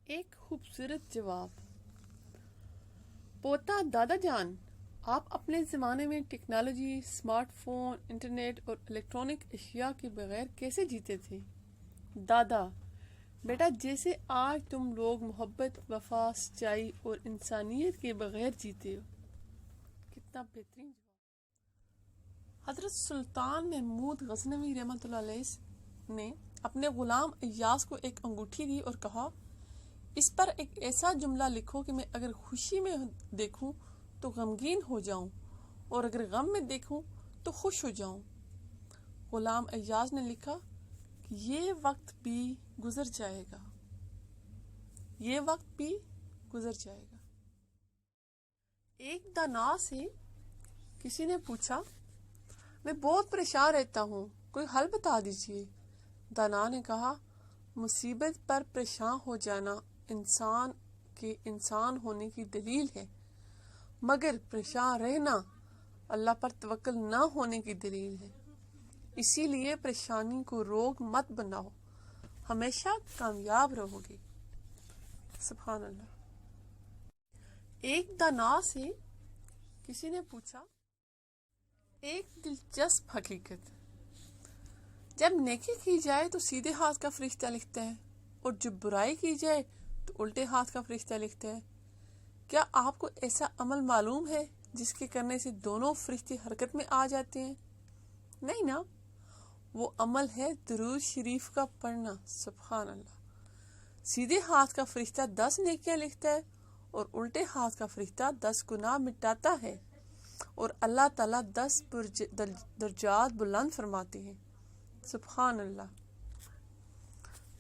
ایک خوبصورت جواب۔ پوتا دادا جان، آپ اپنے زمانے میں ٹیکنالوجی، اسمارٹ فون، انٹرنیٹ اور الیکٹرانک اشیاء کے بغیر کیسے جیتے تھے؟ دادا: بیٹا، جیسے آج تم لوگ محبت، وفا، سچائی اور انسانیت کے بغیر جیتے ہو۔ کتنا بہترین جواب۔ حضرت سلطان محمود غزنوی رحمۃ اللہ علیہ نے اپنے غلام ایاز کو ایک انگوٹھی دی اور کہا، اس پر ایک ایسا جملہ لکھو کہ میں اگر خوشی میں دیکھوں تو غمگین ہو جاؤں اور اگر غم میں دیکھوں تو خوش ہو جاؤں۔ غلام ایاز نے لکھا کہ یہ وقت بھی گزر جائے گا، یہ وقت بھی گزر جائے گا۔ ایک دانا سے کسی نے پوچھا، میں بہت پریشان رہتا ہوں، کوئی حل بتا دیجیے۔ دانا نے کہا، مصیبت پر پریشان ہو جانا انسان کے انسان ہونے کی دلیل ہے، مگر پریشان رہنا اللہ پر توکل نہ ہونے کی دلیل ہے۔ اسی لیے پریشانی کو روگ مت بناؤ، ہمیشہ کامیاب رہو گے۔ سبحان اللہ۔ ایک دانا سے کسی نے پوچھا، ایک دلچسپ حقیقت، جب نیکی کی جائے تو سیدھے ہاتھ کا فرشتہ لکھتا ہے اور جب برائی کی جائے تو الٹے ہاتھ کا فرشتہ لکھتا ہے۔ کیا آپ کو ایسا عمل معلوم ہے جس کے کرنے سے دونوں فرشتے حرکت میں آ جاتے ہیں؟ نہیں نا، وہ عمل ہے درود شریف کا پڑھنا۔ سبحان اللہ۔ سیدھے ہاتھ کا فرشتہ 10 نیکیاں لکھتا ہے اور الٹے ہاتھ کا فرشتہ 10 گناہ مٹاتا ہے، اور اللہ تعالیٰ 10 درجات بلند فرماتے ہیں۔ سبحان اللہ۔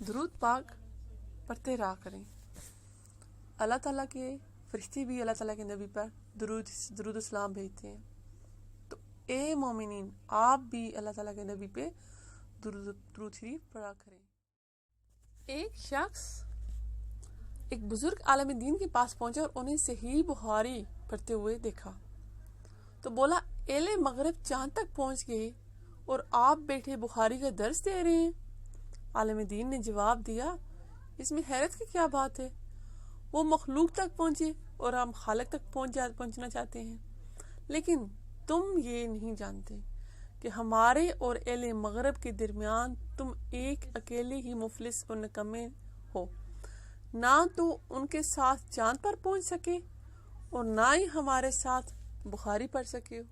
درود پاک پڑھتے رہا کریں۔ اللہ تعالیٰ کے فرشتے بھی اللہ تعالیٰ کے نبی پر درود اسلام بھیجتے ہیں، تو اے مومنین، آپ بھی اللہ تعالیٰ کے نبی پہ درود شریف پڑھا کریں۔ ایک شخص ایک بزرگ عالم دین کے پاس پہنچا اور انہیں صحیح بخاری پڑھتے ہوئے دیکھا تو بولا، اہل مغرب چاند تک پہنچ گئے اور آپ بیٹھے بخاری کا درس دے رہے ہیں۔ عالم دین نے جواب دیا، اس میں حیرت کی کیا بات ہے؟ وہ مخلوق تک پہنچے اور ہم خالق تک پہنچنا چاہتے ہیں، لیکن تم یہ نہیں جانتے کہ ہمارے اور اہل مغرب کے درمیان تم ایک اکیلے ہی مفلس اور نکمے ہو، نہ تو ان کے ساتھ چاند پر پہنچ سکے اور نہ ہی ہمارے ساتھ بخاری پڑھ سکے ہو۔